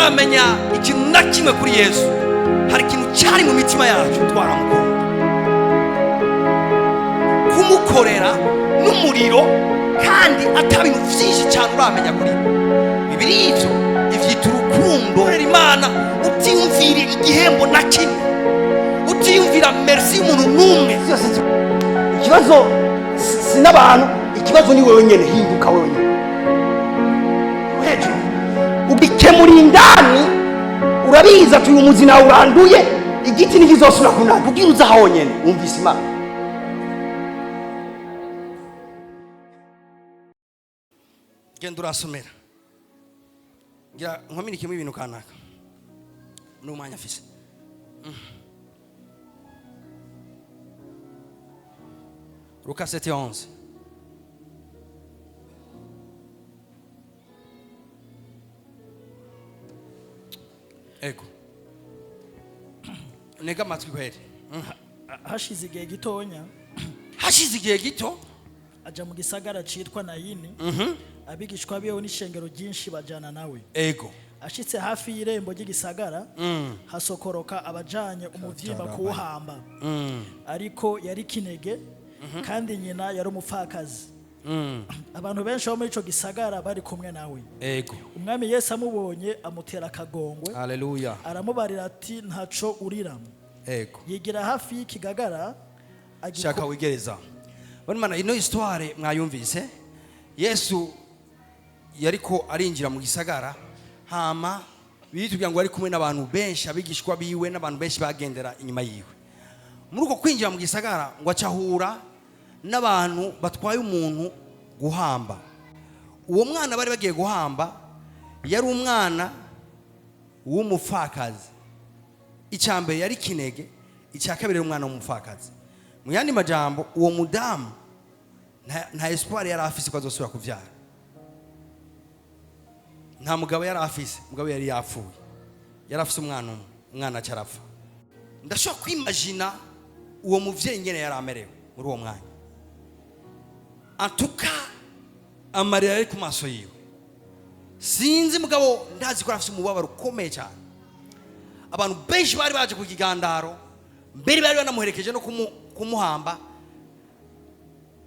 tutaramenya ikintu na kimwe kuri Yesu, hari ikintu cyari mu mitima yacu twaramukunda. Kumukorera n'umuriro kandi atabintu byinshi cyane uramenya kuri Bibiri ivyo ivyita urukundo. Imana utiyumvira igihembo na kimwe, utiyumvira merci y'umuntu n'umwe. Ikibazo si n'abantu, ikibazo ni wewe nyene. Hinduka wewe nyene hejuru ubikemura indani. Urabiza tuyu muzi nawe uranduye, igiti ntikizosubira kunaka ugira uza aho nyene. Wumvise Imana? Genda urasomera, ngira nkominikemo ibintu kanaka n'umwanya afise. Luka 7:11. Ego nega amatwi kweli. Hashize igihe gitonya, hashize igihe gito aja mu gisagara citwa Nayini. Abigishwa biwe n'ishengero ryinshi bajana nawe. Ego ashitse hafi y'irembo ry'igisagara, hasokoroka abajanye umuvyimba kuwuhamba. Ariko yari kinege, kandi nyina yari umupfakazi. Abantu benshi bo muri ico gisagara bari kumwe nawe. Ego Umwami Yesu amubonye amutera akagongwe. Haleluya. Aramubarira ati ntaco urira. Ego Yigira hafi y'ikigagara shaka wigereza. Bana ino histoire mwayumvise. Yesu yariko arinjira mu gisagara, hama bitubwira ngo ari kumwe n'abantu benshi, abigishwa biwe n'abantu benshi bagendera inyuma yiwe. Muri uko kwinjira mu gisagara ngo acahura n'abantu batwaye umuntu guhamba. Uwo mwana bari bagiye guhamba yari umwana w'umupfakazi. Icyambere yari kinege, icyakabiri yari umwana w'umupfakazi. Mu yandi majambo uwo mudamu nta espoir yari afise ko azosubira kuvyara. Nta mugabo yari afise, mugabo yari yapfuye. Yari afise umwana acarapfa. Ndashobora kwimagina uwo muvyeyi nyene yari amerewe muri uwo mwanya. Atuka amarira ari ku maso yiwe. Sinzi mugabo ndazi ko afise umubabaro ukomeye cyane. Abantu benshi bari baje ku kigandaro, mbere bari banamuherekeje no kumuhamba.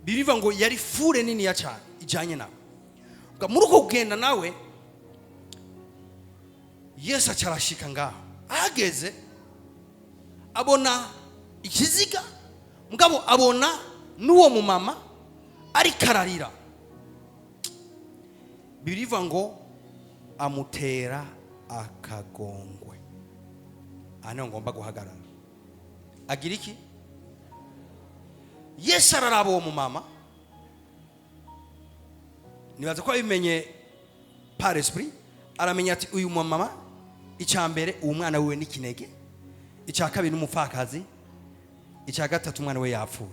Biriva ngo yari fure nini ya cyane ijanye nawe. Muri uko kugenda nawe Yesu acarashika ngaho. Ageze abona ikiziga, mugabo abona n'uwo mumama ari kararira. Biriva ngo amutera akagongwe. Ano ngomba guhagarara. Agira iki? Yesu araraba uwo mumama. Nibaza ko abimenye par esprit. Aramenya ati uyu mumama icyambere uwo mwana wiwe ni kinege, icyakabiri n'umupfakazi, icyagatatu umwana we yapfuye.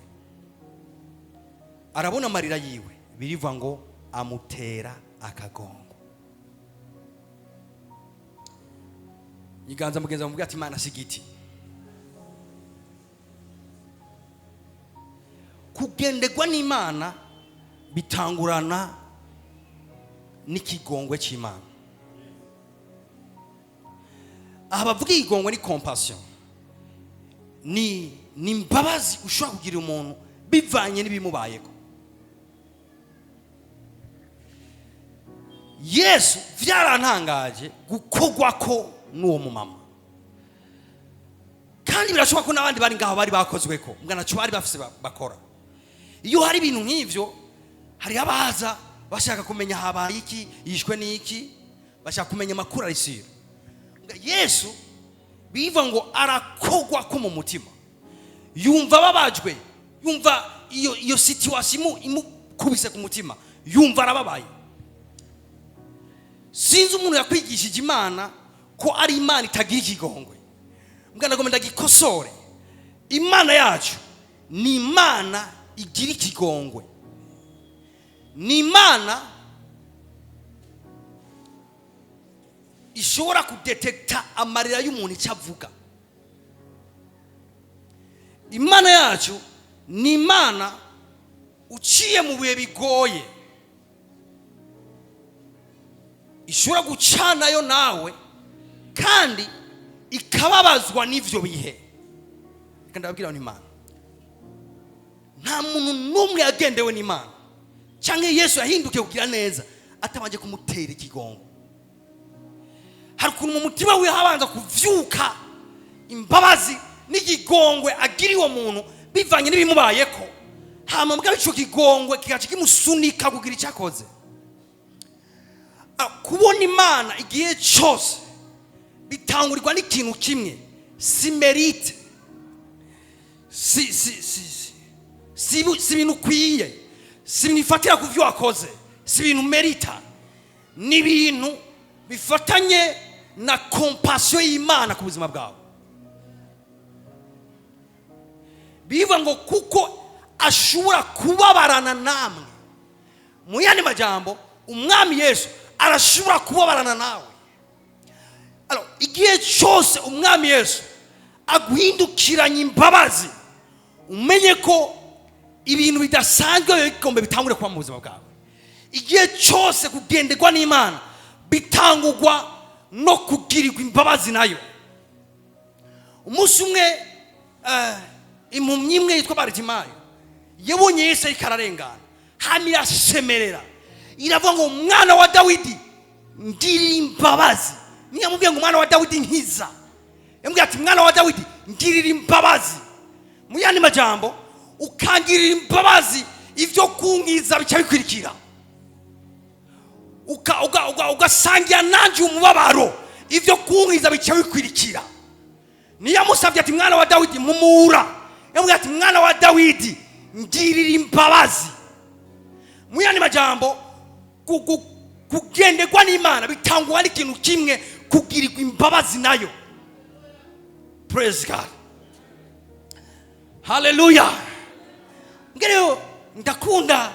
Arabona amarira yiwe. Biriva ngo amutera akagongo. Yiganza mugenza mubwira ati Imana sigiti. Kugendegwa n'Imana bitangurana n'ikigongwe cy'Imana. Abavuga igongwe ni compassion. Ni imbabazi ushobora kugira umuntu bivanye n'ibimubayeko. Yesu vyarantangaje gukogwa ko n'uwo mumama. Kandi birashoboka ko n'abandi bari ngaho bari bakozweko, mwana cyo bari bafise bakora. Iyo hari ibintu nk'ivyo, hari abaza bashaka kumenya habaye iki, yishwe n'iki, bashaka kumenya makuru arisira. Yesu biva ngo arakogwa ko mu mutima. Yumva babajwe, yumva iyo situation imukubise ku mutima, yumva arababaye. Sinzi umuntu yakwigishije Imana ko ari Imana itagira ikigongwe. Mbwana ngo ndagikosore. Imana yacu ni Imana igira ikigongwe. Ni Imana ishobora kudetekta amarira y'umuntu icyavuga. Imana yacu ni Imana uciye mu bihe bigoye ishobora gucanayo nawe kandi ikababazwa n'ivyo bihe. Reka ndababwira n'Imana, nta muntu n'umwe yagendewe n'Imana cyangwa Yesu yahindukiye kugira neza atabanje kumutera ikigongo. Hari ukuntu mu mutima we habanza kuvyuka imbabazi n'ikigongwe agira uwo muntu bivanye n'ibimubayeko, hama mbwa ico kigongwe kigaca kimusunika kugira icyakoze. Kubona Imana igihe cyose bitangurirwa n'ikintu kimwe, si merite, si ibintu ukwiye, si ibintu bifatira ku byo wakoze, si ibintu merita, ni ibintu bifatanye na compassion y'Imana ku buzima bwawe. Bivuga ngo kuko ashobora kubabarana namwe. Mu yandi majambo, umwami Yesu arashobora kubabarana nawe. Alors, igihe cyose umwami Yesu aguhindukiranye imbabazi, umenye ko ibintu bidasanzwe bikombe bitangure kuba mu buzima bwawe. Igihe cyose kugenderwa n'Imana bitangurwa no kugirirwa imbabazi nayo. Umunsi umwe impumyi imwe yitwa Baritimayo yabonye Yesu ariko ararengana, hanyuma irasemerera iravuga ngo mwana wa Dawidi ngirira imbabazi. Niyamubwiye ngo mwana wa Dawidi nkiza, yamubwiye ati mwana wa Dawidi ngirira imbabazi. Mu yandi majambo, ukangirira imbabazi ivyo kunkiza bica bikwirikira, ugasangira nanje umubabaro ivyo kunkiza bica bikwirikira. Niyamusavye ati mwana wa Dawidi mumura, yamubwiye ati mwana wa Dawidi ngirira imbabazi. Mu yandi majambo, kugenderwa n'Imana bitangwa n'ikintu kimwe, kugirirwa imbabazi nayo. Praise God, hallelujah. Ngero ndakunda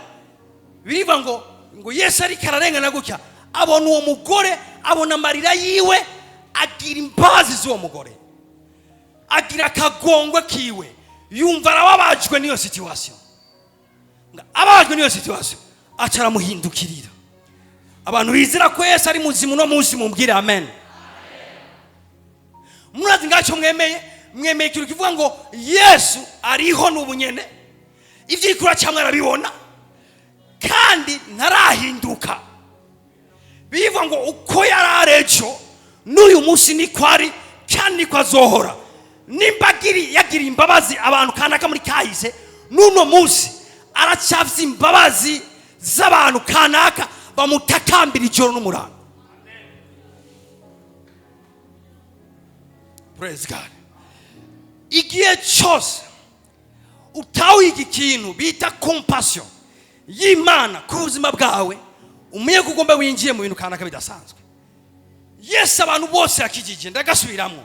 biriva ngo Yesu ariko ararengana gutya, abona uwo mugore, abona amarira yiwe, agira imbabazi z'uwo mugore, agira akagongwe kiwe, yumva arababajwe n'iyo situation. Ababajwe n'iyo situation aca aramuhindukirira. Abantu bizira ko Yesu ari muzimu no munsi mumbwire amen. Murazi ngacho mwemeye ikintu kivuga ngo Yesu ariho n'ubunyene, ivyo ikura cyamwe arabibona kandi ntarahinduka. Bivuga ngo uko yararejo n'uyu munsi niko ari kandi niko azohora. Nimbagiri yagira imbabazi abantu kanaka muri kahise, n'uno munsi aracyafite imbabazi z'abantu kanaka bamutakambira ijoro n'umurango. Praise God. Igihe cyose utawiga ikintu bita compassion y'Imana ku buzima bwawe, umenye ko ugomba winjiye mu bintu kanaka bidasanzwe. Yesu abantu bose yakijije, ndagasubiramo,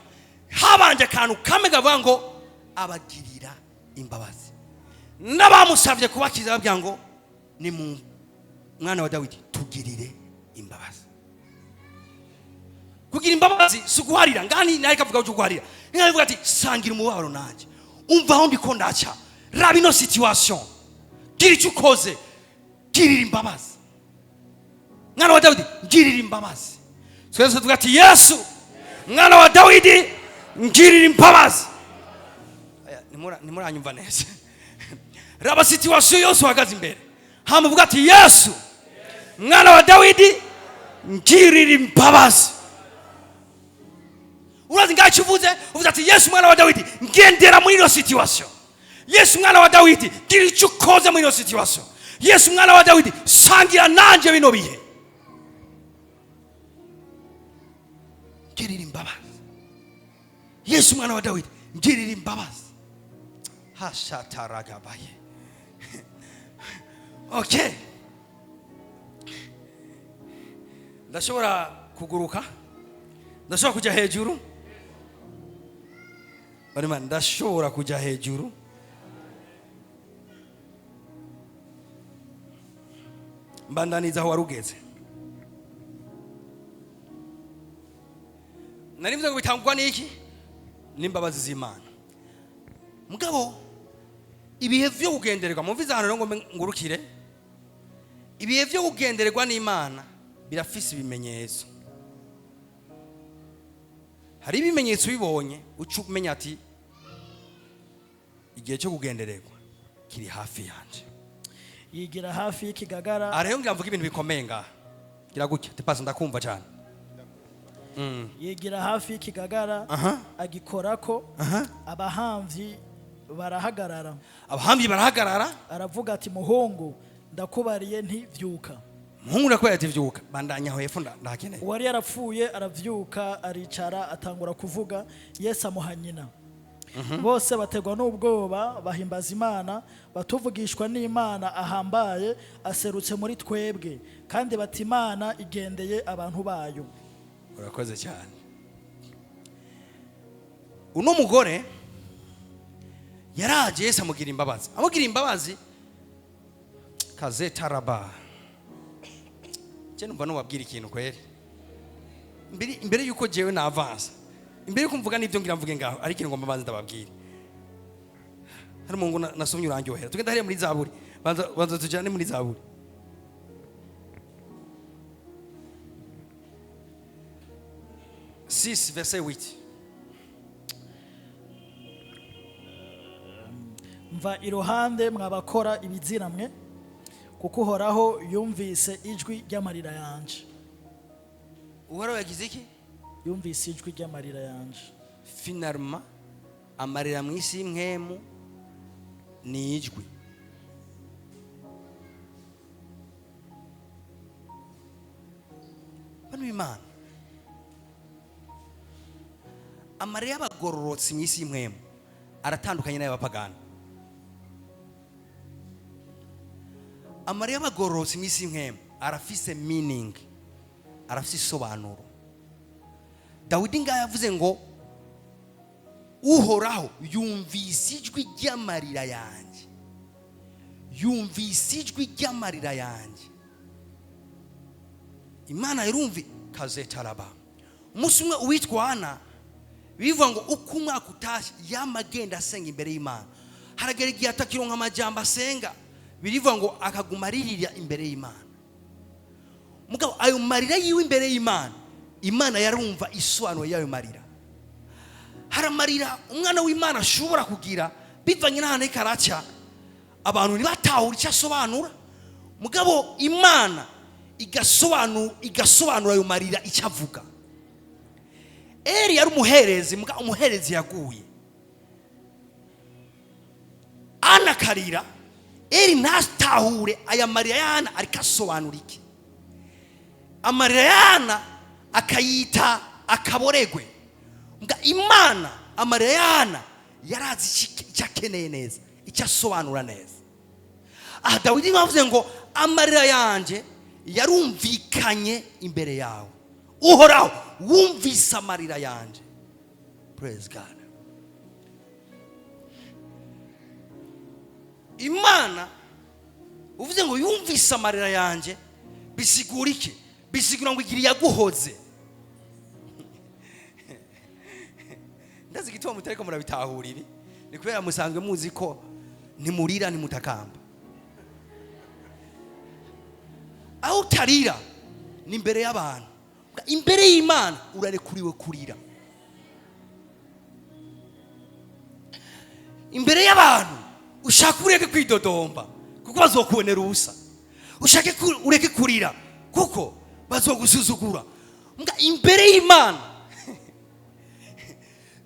habanje akantu kamwe gavuga ngo abagirira imbabazi. N'abamusavye kubakiza babwira ngo ni mu mwana wa Dawidi tugirire imbabazi. Kugira imbabazi si guharira, ngani naye kavuga cyo guharira. Niyo avuga ati sangira umubabaro nanje, umva aho ndiko ndaca, raba ino situation, gira icyo ukoze, girira imbabazi. Mwana wa Dawidi ngirira imbabazi. Twese tuvuga ati Yesu mwana wa Dawidi ngirira imbabazi. Nimuranyumva neza. Raba situation yose uhagaze imbere, hamuvuga ati Yesu mwana wa Dawidi ngirira imbabazi. Urazi ngacho uvuze ati Yesu mwana wa Dawidi ngendera muri iyo situation. Yesu mwana wa Dawidi gira icyo ukoze muri iyo situation. Yesu mwana wa Dawidi sangira nanje bino bihe. Ngirira imbabazi. Yesu mwana wa Dawidi ngirira imbabazi. Hashataragabaye. Okay. Ndashobora kuguruka? Ndashobora kujya hejuru? Barima ndashobora kujya hejuru? Mbandaniza aho warugeze. Narivuze ngo bitangwa n'iki? N'imbabazi z'Imana. Mugabo ibihe byo kugendererwa mumviza hano ngo ngurukire. Ibihe byo kugendererwa n'Imana birafise ibimenyetso. hari ibimenyetso bibonye uca umenya ati igihe cyo kugendererwa kiri hafi yanje. yigira hafi y'ikigagara. Areho ngira mvuga ibintu bikomeye ngaha. Gira gutya tepasi ndakumva cyane. yigira hafi y'ikigagara agikorako. Abahamvyi barahagarara. Abahamvyi barahagarara. Aravuga ati muhungu ndakubariye ntivyuka. Muhungu nakubariye ati vyuka. Bandanya aho hepfo ndakeneye. Uwari yarapfuye aravyuka aricara atangura kuvuga. Yesu amuha nyina. Bose bategwa n'ubwoba bahimbaza Imana batuvugishwa n'Imana ahambaye aserutse muri twebwe kandi bati Imana igendeye abantu bayo. Urakoze cyane. Uno mugore yaraje Yesu amugira imbabazi. Amugira imbabazi kazetaraba. Je numva no wabwira ikintu kweri. Imbere yuko jewe na avance. Imbere yuko mvuga n'ibyo ngira mvuge ngaho ari ikintu ngomba banze ndababwira. Hari umuntu nasomye urangyohera. Tugenda hariya muri Zaburi. Banza tujane muri Zaburi. Verset 8. Mva iruhande mwabakora ibiziramwe kuko Uhoraho yumvise ijwi ry'amarira yanje. Uhoraho yagize iki? Yumvise ijwi ry'amarira yanje. Finalement amarira mu isi y'imwemu ni ijwi. Bano Imana amarira y'abagororotsi mu isi y'imwemu aratandukanye n'ay'abapagani. Amarira y'abagororotsi mu isi y'imwemu arafise meaning, arafise isobanuro. Dawidi ngaho yavuze ngo Uhoraho yumvise ijwi ry'amarira yanjye. Yumvise ijwi ry'amarira yanjye. Imana irumvi kazetaraba. Umunsi umwe uwitwa Ana bivuga ngo uko umwaka utashye yamagenda asenga imbere y'Imana. Haragera igihe atakironka amajambo asenga. Birivuga ngo akaguma aririra imbere y'Imana. Mugabo ayo marira yiwe imbere y'Imana, Imana yarumva isobanuro y'ayo marira. Haramarira umwana w'Imana ashobora kugira bivanye n'ahantu karaca abantu ntibatahura icyo asobanura. Mugabo Imana igasobanura ayo marira icyo avuga. Eli yari umuherezi, umuherezi yaguye. Ana karira, Eli ntatahure aya marira yana ariko asobanura iki. Amarira yana akayita akaboregwe. Nga Imana amarira yana yarazi icyo akeneye neza, icyo asobanura neza. Dawidi yavuze ngo amarira yanje yarumvikanye imbere yawe. Uhoraho wumvise amarira yanje. Praise God. Imana uvuze ngo yumvise amarira yanje bisigura iki? Bisigura ngo igiri yaguhoze. Ndazi gitwa mutareko murabitahura ibi. Ni kubera musanzwe muzi ko ntimurira nimutakamba. Aho utarira ni imbere y'abantu. Imbere y'Imana urarekuriwe kurira. Imbere y'abantu ushaka ureke kwidodomba kuko bazokubonera ubusa. Ushake ureke kurira kuko bazogusuzugura. Imbere y'Imana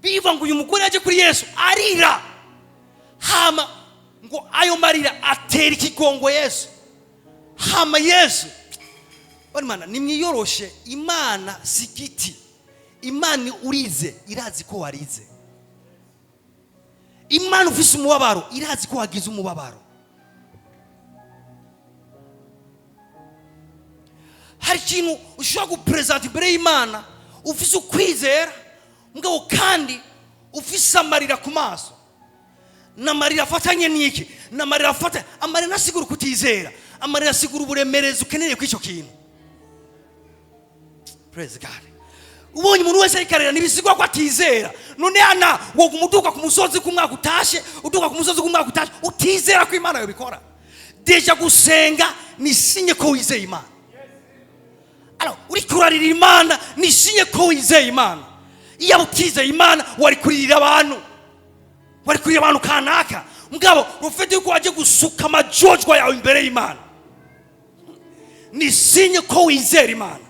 biva ngo uyu mugore yaje kuri Yesu arira. Hama ngo ayo marira atera ikigongo Yesu. Hama Yesu Imana nimwiyoroshe. Imana sigiti. Imana urize irazi ko warize. Imana ufise umubabaro irazi ko wagize umubabaro. Hari ikintu ushobora gupresenta imbere y'Imana ufise ukwizera mugabo kandi ufise amarira ku maso. N'amarira afatanye n'iki? N'amarira afatanye. Amarira nasigura kutizera. Amarira asigura uburemerezi ukeneye kw'icyo kintu. Praise God. Ubonye umuntu wese arikarira nibisigwa ko atizera. None ana wo kumuduka ku musozi ku mwaka utashe, uduka ku musozi ku mwaka utashe, utizera ko Imana yobikora. Deja gusenga nisinye ko wizeye Imana. Alors, uri kurarira Imana nisinye ko wizeye Imana. iyo utizeye imana wari kuririra abantu kanaka mugabo ufite yuko waje gusuka amajojwa yawe imbere y'Imana ni sinye ko wizera Imana.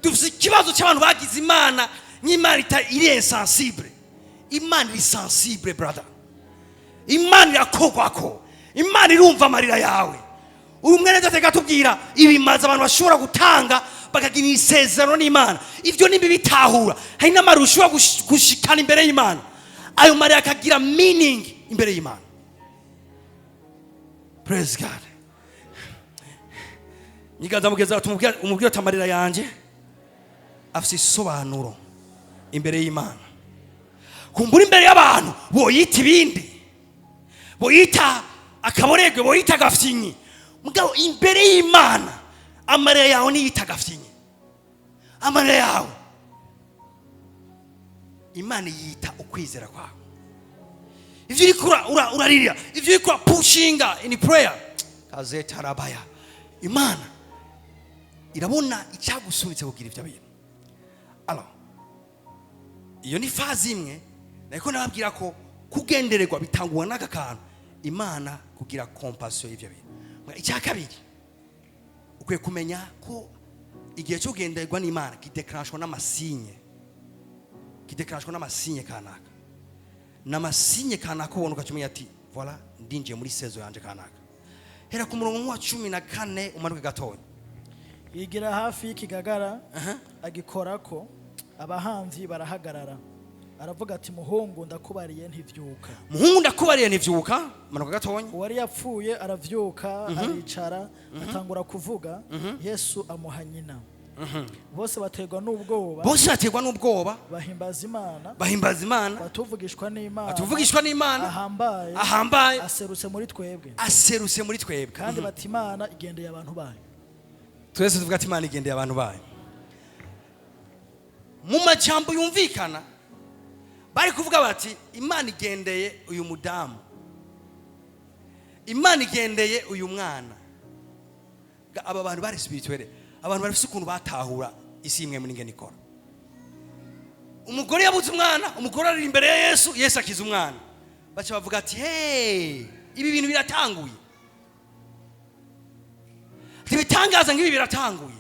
Dufite ikibazo cy'abantu bagize Imana n'Imana iri insensible. Imana iri sensible brother. Imana irakogwako, Imana irumva amarira yawe. Umwe ndateka tubwira ibimaze abantu bashobora gutanga bakagira isezerano n'Imana, ivyo nimbi bitahura hari n'amarusho gushikana imbere y'Imana, ayo marira akagira meaning imbere y'Imana. Praise God. Nigaza mugeza umubwira tamarira yanje afise isobanuro imbere y'Imana. Kumbura imbere y'abantu boyita ibindi, boyita akaboregwe, boyita gafyinyi, mugabo imbere y'Imana amarira yawe niyita gafyinyi. Amarira yawe Imana yita ukwizera kwawe. Ivyo urikura urarira, ivyo urikura pushinga in prayer kazeta arabaya, Imana irabona icyagusunitse kugira ivyo bintu. Alors iyo ni fazi imwe, ariko nababwira ko kugendererwa bitangwa n'aka kantu Imana kugira compassion y'ivyo bintu. Icya kabiri ukwiye kumenya ko igihe cyo kugendererwa n'Imana kideclenchwa n'amasinye kanaka. N'amasinye kanaka ubona ukacumenya ati voilà ndinjiye muri sezo yanje kanaka. Hera ku murongo wa 14 umanuke gatoya. Yigira hafi y'ikigagara agikorako, abahanzi barahagarara. Aravuga ati muhungu ndakubariye ntivyuka. Manuka gatoya. Uwari yapfuye aravyuka, aricara, atangura kuvuga. Yesu amuha nyina. Bose bategwa n'ubwoba, bahimbaza Imana, batuvugishwa n'Imana, ahambaye aserutse muri twebwe, kandi bati Imana igendeye abantu bayo. Twese tuvuga ati Imana igendeye abantu bayo. Mu majambo yumvikana bari kuvuga bati Imana igendeye uyu mudamu, Imana igendeye uyu mwana. Aba bantu bari spirituel, abantu bafite ukuntu batahura isi imwe muri ngene ikora. Umugore yabuze umwana, umugore ari imbere ya Yesu, Yesu akiza umwana. Bacha bavuga ati hey, ibi bintu biratanguye. Tibitangaza ngibi biratanguye.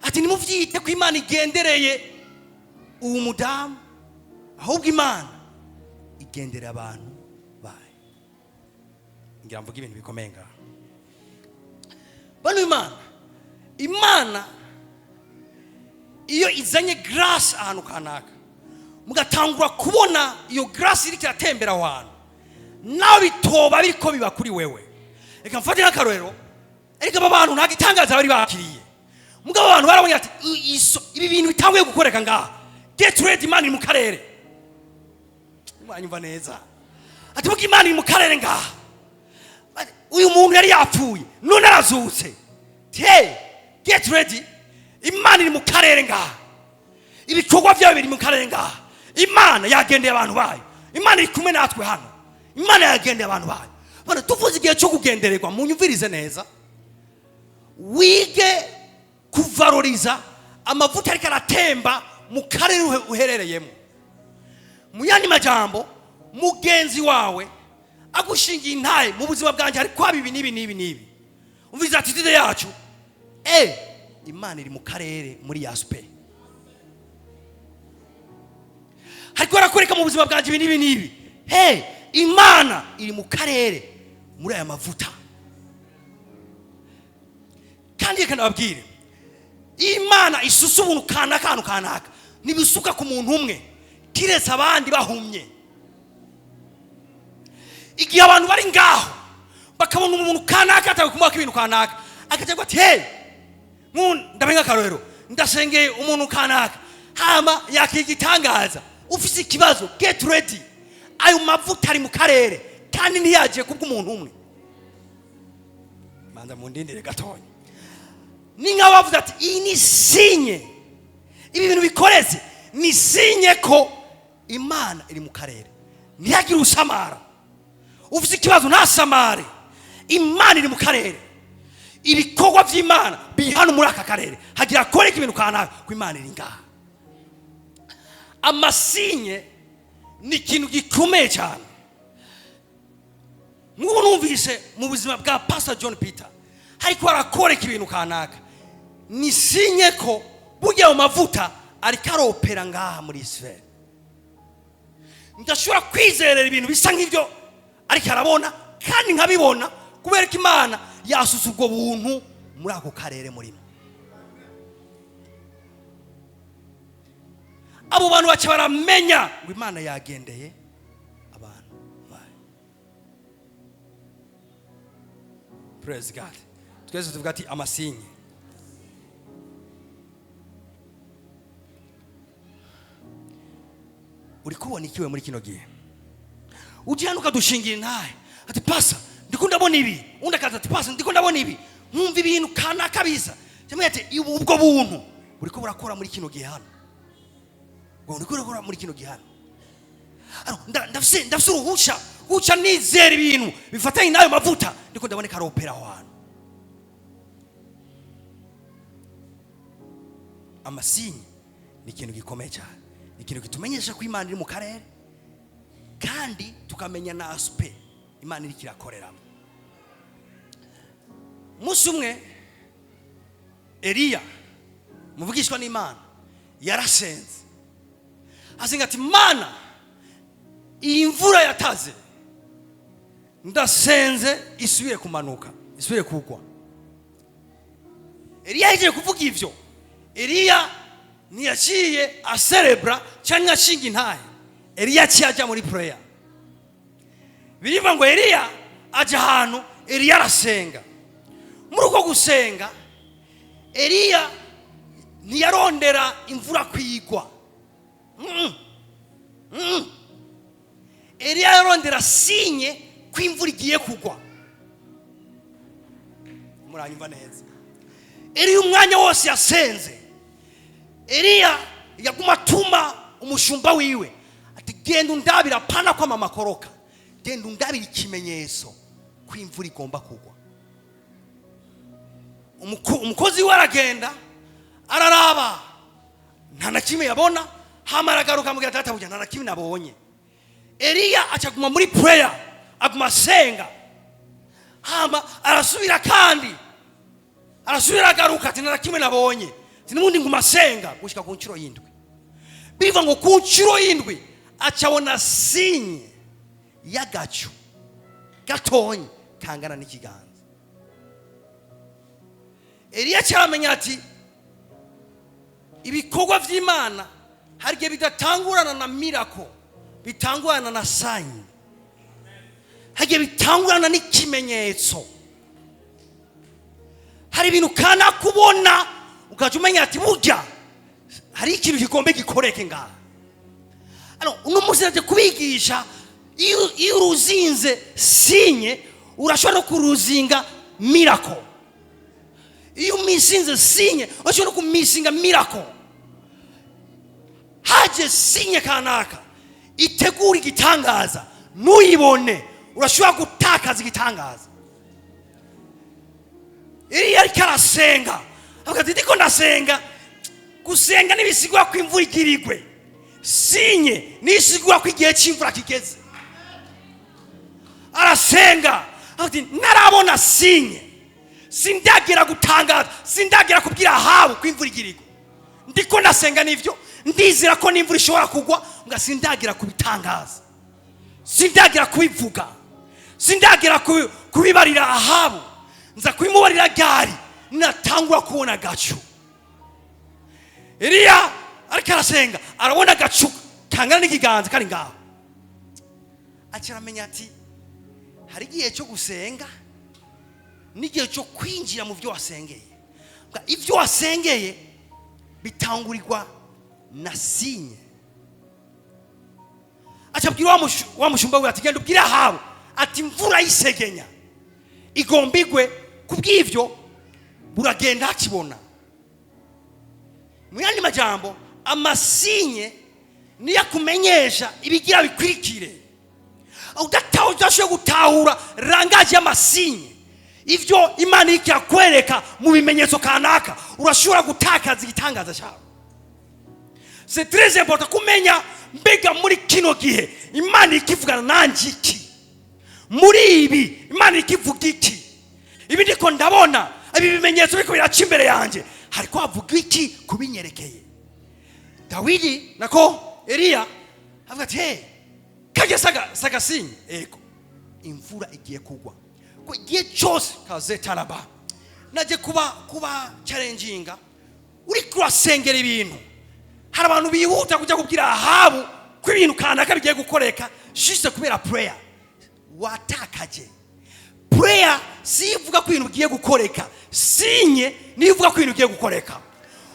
Ati nimuvyite ko Imana igendereye uwo mudamu, ahubwo Imana igendera abantu bayo. Ngira mvuga ibintu bikomeye ngaho. Bano Imana iyo izanye grace ahantu kanaka, mugatangura kubona iyo grace iri kiratembera ahantu, nawe bitoba biriko biba kuri wewe. Reka mfate nk'akarorero, ariko aba bantu nta gitangaza bari bakiriye, mugabo abantu barabonye ati ibi bintu bitanguye gukoreka ngaha, get ready Imana iri mu karere. Mwanyumva neza ati muko Imana iri mu karere ngaha, uyu muntu yari yapfuye none arazutse. Hey, get ready Imana iri mu karere ngaha, ibikorwa byawe biri mu karere ngaha. Imana yagendeye abantu bayo, Imana iri kumwe natwe hano, Imana yagendeye abantu bayo. Bana tuvuze igihe cyo kugendererwa, munyumvirize neza, wige kuvaloriza amavuta ariko aratemba mu karere uherereyemo. Mu yandi majambo, mugenzi wawe agushingiye intaye mu buzima bwanjye ari kwa bibi nibi. Umviza attitude yacu, Imana iri mu karere muri yaspe. Hariko arakoreka mu buzima bwanjye ibi nibi. Imana iri mu karere muri aya mavuta. Kandi reka nababwire, Imana isusa ubuntu kanaka nibisuka ku muntu umwe kiretse abandi bahumye. Igihe abantu bari ngaho bakabona umuntu kanaka atakumva ibintu kanaka, akajya ati ndabenga karorero, ndasengeye umuntu kanaka, hama yakigitangaza, ufise ikibazo, get ready, ayo mavuta ari mu karere kandi ntiyagiye kubw'umuntu umwe. Manza mundindire gatonya. Ninga bavuze ati iyi ni sinye, ibi bintu bikoreze ni sinye ko Imana iri mu karere, ntiyagira usamara. Ufise ikibazo ntasamare, Imana iri mu karere. ibikorwa by'Imana biri hano muri aka karere, hagira koreka ibintu kanaka ku Imana iri ngaha. Amasinye ni ikintu gikomeye cyane. Nk'ubu numvise mu buzima bwa Pastor John Peter hariko arakoreka ibintu kanaka, ni sinye ko burya mu mavuta ariko aropera ngaha muri Israel. Ndashobora kwizerera ibintu bisa nk'ibyo ariko arabona, kandi nkabibona kubera ko Imana yasusa ubwo buntu muri ako karere murimo. Abo bantu bace baramenya ngo Imana yagendeye abantu bayo. Praise God. Twese tuvuga ati amasinye. Uri kubona ikiwe muri kino gihe? Uje hano ukadushingira intahe ati Pastor ndiko ndabona ibi, undi akaza ati Pastor ndiko ndabona ibi, nkumva ibintu kana kabisa. Cyamwe ati ubwo buntu uriko burakora muri kino gihe hano. Uriko burakora muri kino gihe hano. Ndafise uruhusha guca nizera ibintu bifatanye nayo mavuta, ndiko ndabona karopera aho hantu. Amasinye ni ikintu gikomeye cyane, ni ikintu kitumenyesha ko Imana iri mu karere, kandi tukamenya na aspect Imana iri kirakoreramo. Musi umwe Eliya muvugishwa n'Imana yarasenze, asenga ati Mana, iyi mvura yataze ndasenze isubire kumanuka, isubire kugwa. Eliya yaje kuvuga ivyo, Eliya niyaciye aserebra cyangwa ashinga intahe. Eliya cyajya muri prayer. Biriva ngo Eliya aje ahantu, Eliya arasenga. Muri uko gusenga Eliya ntiyarondera imvura kwigwa. Eliya yarondera sinye ko imvura igiye kugwa. Muranyumva neza? Eliya umwanya wose yasenze, Eliya yaguma atuma umushumba wiwe ati genda undabira pana kwa mama koroka, genda undabira ikimenyetso ko imvura igomba kugwa. Umukozi we aragenda araraba, nta na kimwe yabona. Hama aragaruka mugira data buja, nta na kimwe nabonye. Eliya acaguma muri prayer, aguma asenga. Hama arasubira kandi arasubira agaruka ati nta na kimwe nabonye. Tinundi nguma asenga gushika ku ncuro y'indwi. Biva ngo ku ncuro y'indwi acabona sinye y'agacu gatonye kangana n'ikiganza. Eliya cyamenya ati ibikorwa by'Imana harige bidatangurana na miracle, bitangurana na sign, harige bitangurana n'ikimenyetso. Hari ibintu kana kubona ukaje umenya ati burya hari ikintu gikombe gikoreke ngaha. Uno muzi kubigisha iyo uruzinze sinye urashobora kuruzinga miracle. Iyo umisinze sinye urashobora kumisinga miracle. Haje sinye kanaka itegura igitangaza, nuyibone urashobora gutakaza igitangaza. Eliya ariko arasenga, akati ndiko ndasenga, gusenga nibisigwa ko imvura igirigwe, sinye nisigwa ko igihe cy'imvura kigeze. Arasenga ati narabona sinye, sindagira gutangaza, sindagira kubwira Ahabu ko imvura igirigwe. Ndiko ndasenga nivyo, ndizira ko n'imvura ishobora kugwa, nga sindagira kubitangaza, sindagira kubivuga, sindagira kubibarira Ahabu. Nza kwimubarira gari natangura kubona gacu. Eliya ariko arasenga arabona gacu kangana n'ikiganza kari ngaho. Akiramenya ati hari igihe cyo gusenga n'igihe cyo kwinjira mu byo wasengeye. Ibyo wasengeye bitangurirwa na sinye. Acabwira wa mushumba we ati genda ubwira Ahabu ati mvura yisegenya igombigwe, kubw'ivyo buragenda hakibona. Mu yandi majambo amasinye niyo kumenyesha ibigira bikwirikire. Udashoboye gutahura rangaje y'amasinye ivyo Imana ikakwereka mu bimenyetso kanaka urashobora gutakaza igitangaza cyawe. C'est très important kumenya mbega muri kino gihe Imana ikivugana nanjye iki, muri ibi Imana ikivuga iki, ibi ndiko ndabona ibi bimenyetso biko biraca imbere yanjye hariko havuga iki kubinyerekeye. Dawidi nako Eliya avuga ati hey, kage saga sinye ego imvura igiye kugwa ko igihe cyose kaze taraba naje kuba challenginga uri kurasengera ibintu. Hari abantu bihuta kujya kubwira Ahabu ko ibintu kanaka bigiye gukoreka juste kubera prayer. Watakaje prayer si ivuga ko ibintu bigiye gukoreka, sinye ni ivuga ko ibintu bigiye gukoreka.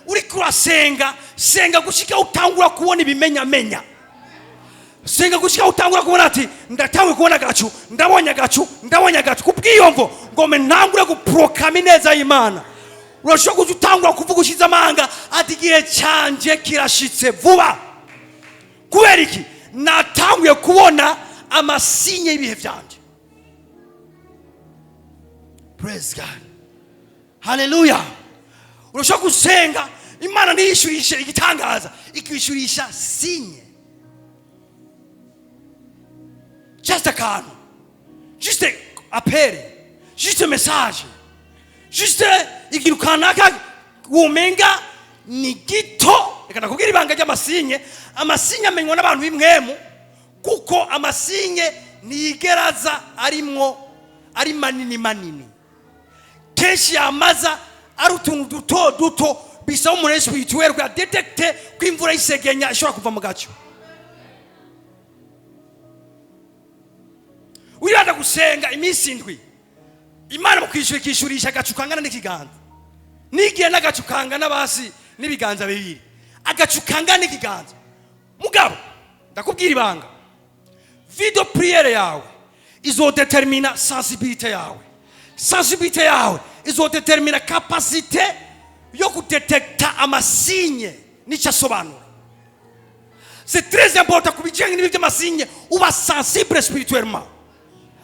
Uri kurasenga senga gushika utangura kubona ibimenyamenya, senga gushika utangura kubona ati ndatangwe kubona gacu, ndabonye gacu kubwiyomvo ngome ntangure guproclame neza Imana. Urashobora kutangura kuvuga ushize amanga ati gihe cyanje kirashitse vuba. Kubera iki? Natanguye kubona amasinye y'ibihe byanje. Praise God. Hallelujah. Urashobora gusenga Imana ntiyishurishe igitangaza, ikishurisha sinye. Just a card, just a appel, just a message, just ikintu kanaka umenga ni gito. Reka nakubwira ibanga ry'amasinye. Amasinye amenywa n'abantu b'imwemu kuko amasinye nigeraza ari manini. Kenshi yamaza ari utuntu duto bisa umuntu spirituel kwa detecte ko imvura isegenya ishobora kuva mu gacu. Uribanda gusenga iminsi ndwi Imana mukwishurisha agacu kangana n'ikiganza. Nigiye n'agacu kangana basi n'ibiganza bibiri. Agacu kangana n'ikiganza. Mugabo ndakubwira ibanga. Video prière yawe izodetermina sensibilité yawe. Sensibilité yawe izodetermina capacité yo kudetecta amasinye n'icyasobanura. C'est très important kubijyanye n'ibyo amasinye uba sensible spirituellement.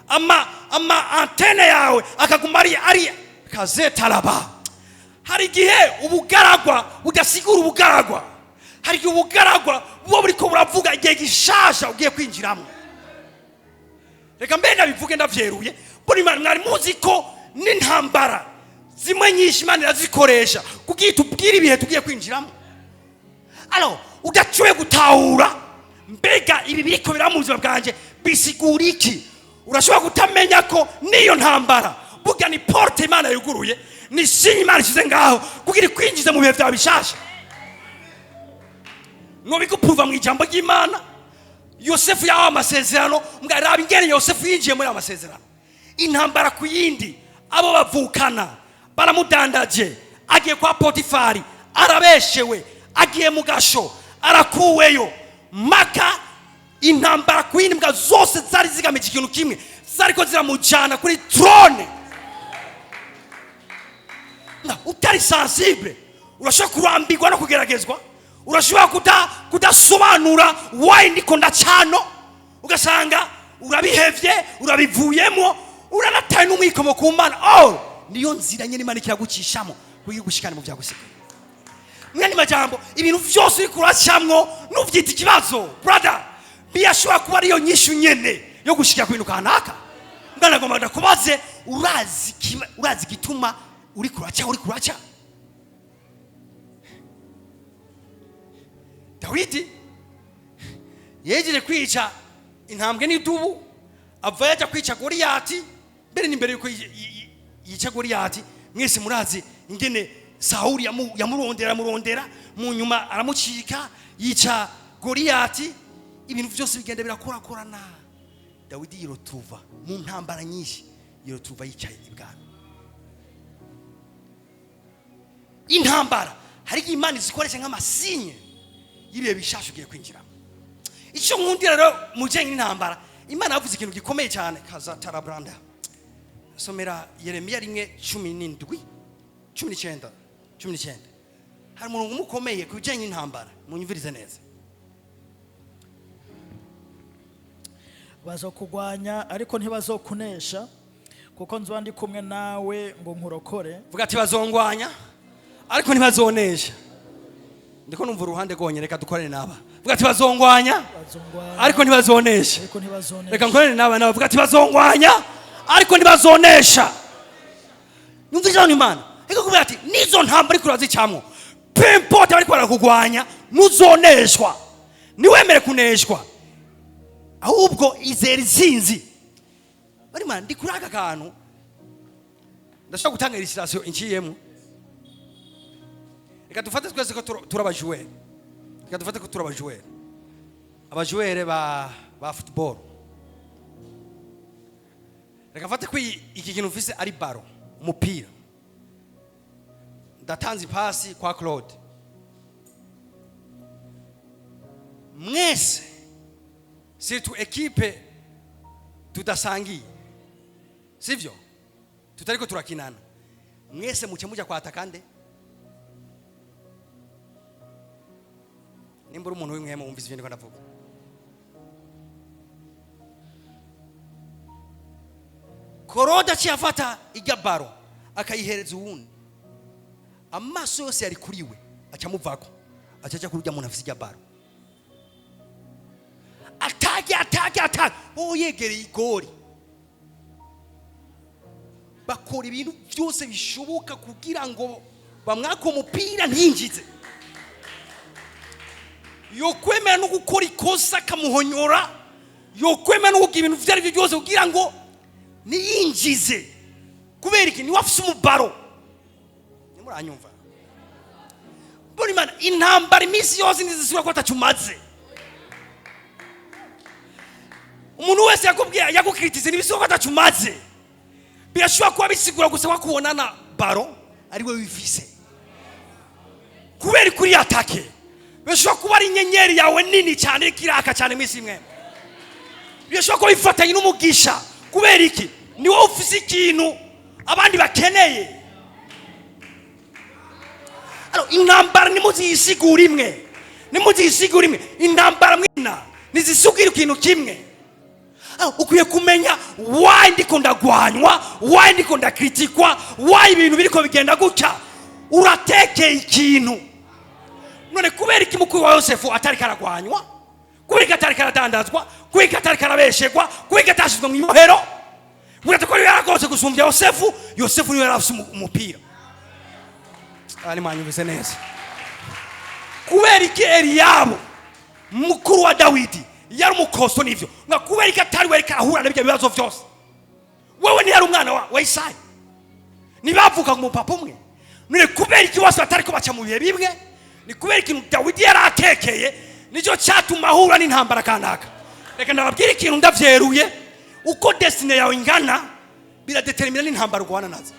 Ama antene yawe akaguma ari kaze taraba. Hari igihe ubugaragwa bugasigura ubugaragwa. Hari igihe ubugaragwa buba buriko buravuga igihe gishasha ugiye kwinjiramo. Reka mbega bivuge ndavyeruye buri mwari muzi ko n'intambara zimwe nyinshi Imana irazikoresha kugira tubwire ibihe tugiye kwinjiramo. Alors udacuye gutahura mbega ibi biriko biramuzima bwanje bisigura iki. Urashobora kutamenya ko niyo ntambara burya ni porte Imana yuguruye, ni sinye Imana ishize ngaho kugira kwinjiza mu bihe byawe bishasha. No bikupuva mu ijambo ry'Imana. Yosefu yahawe amasezerano, mwaraba ingene Yosefu yinjiye muri amasezerano. Intambara ku yindi abo bavukana baramudandaje, agiye kwa Potifari arabeshewe, agiye mu gasho arakuweyo maka. Intambara ku yindi mbwa zose zari zigamije ikintu kimwe, zariko ziramujana kuri throne. Utari sensible urashobora kurambirwa no kugeragezwa. Urashobora kudasobanura why ndiko ndacano, ugasanga urabihevye urabivuyemo uranataye n'umwikomo ku Mana. Niyo nzira nyene Imana kiragucishamo kugira gushikana mu byagusiga. Mwene majambo ibintu vyose uri kuracamwo nuvyita ikibazo brother, biyashobora kuba ariyo nyishu nyene yo gushikira ku bintu kanaka. Ndanagomba ndakubaze urazi gituma uri kuraca. Dawidi yejeje kwica intambwe n'idubu, ava yaja kwica Goliyati. Mbere n'imbere yuko yica Goliyati mwese murazi ingene Sauli yamurondera mu nyuma aramucika yica Goliyati. Ibintu byose bigenda birakorakorana. Dawidi yirotuva mu ntambara nyinshi, yirotuva yicaye ibwami. Intambara hari Imana zikoresha nk'amasinye y'ibihe bishasha ugiye kwinjira. Icyo nkundira rero mujyanye n'intambara, Imana yavuze ikintu gikomeye cyane. Kaza tarabranda somera Yeremiya 19 hari umurongo mukomeye kujyanye n'intambara, munyumvirize neza. Bazokugwanya ariko ntibazokunesha, kuko nzoba ndi kumwe nawe ngo nkurokore. vuga ati bazongwanya ariko ntibazonesha. Ndiko numva uruhande rwonyene, reka dukorane naba. Vuga ati bazongwanya ariko ntibazonesha. Reka nkorane naba vuga ati bazongwanya ariko ntibazonesha. Nyumvira n'Imana. Eka kuvuga ati nizo ntambara ariko urazicamwo. Pempote bariko barakugwanya nuzoneshwa. Niwemere kuneshwa. Ahubwo izera izinzi. Bari man ndi kuri aka kantu. Ndashaka gutanga illustration inciyemo. Reka dufate twese ko turabajoueur. Reka dufate ko turabajoueur. Abajoueur ba football. Reka fate ko iki kintu ufise ari baro, umupira. Ndatanze pasi kwa Claude. Mwese surtout equipe tudasangiye. Sivyo? Tutariko turakinana. Mwese muce muja kwa atakande. Nimbura umuntu w'imwema wumvise ibintu ko ndavuga. Koroda cyafata ijya baro akayihereza uwundi. Amaso yose yari kuriwe acamuvako. Acaca kurujya muntu afise ijya baro. Atake. Yegereye igori. Bakora ibintu byose bishoboka kugira ngo bamwaka umupira ntinjize. Yokwemera no gukora ikosa kamuhonyora. Yokwemera no kugira ibintu byari byose kugira ngo niyinjize. Kubera iki ni wafise umubaro. Nimuranyumva. Boni man intambara imisi yose nizisubira ko atacumaze. Umuntu wese yakukritise nibisubira ko atacumaze. Birashobora kuba bisigura gusa wakubonana baro ari we wifise. Kubera kuri atake. Birashobora kuba ari inyenyeri yawe nini cyane kiraka cyane imisi imwe. Birashobora kuba bifatanye n'umugisha. Kubera iki ni wowe ufise ikintu abandi bakeneye. Intambara nimuzisigura imwe. Intambara mwina nizisugira ikintu kimwe. Ukwiye kumenya why ndiko ndagwanywa, why ndiko ndakritikwa, why ibintu biriko bigenda gutya. Uratekeye ikintu. None kubera iki mukuru wa Yosefu atari karagwanywa? Kubera atari karadandazwa? Kubera atari karabeshegwa? Kubera atashizwe mu ibohero? Murate ko yaragose gusumbya Yosefu. Yosefu niwe yarafise umupira. Ari manyumvise neza. Kubera iki Eliyabu mukuru wa Dawidi yari umukosto nivyo. Nga kubera iki atari we karahura n'ibyo bibazo byose. Wewe ni yari umwana wa Isaya. Nibavuka mu papa umwe. None kubera iki wose atari ko baca mu bihe bimwe? Ni kubera ikintu Dawidi yaratekeye nicyo cyatuma ahura n'intambara kanaka. Reka ndababwira ikintu ndavyeruye uko destiny yawe ingana biradetermina n'intambara ugwana nazo.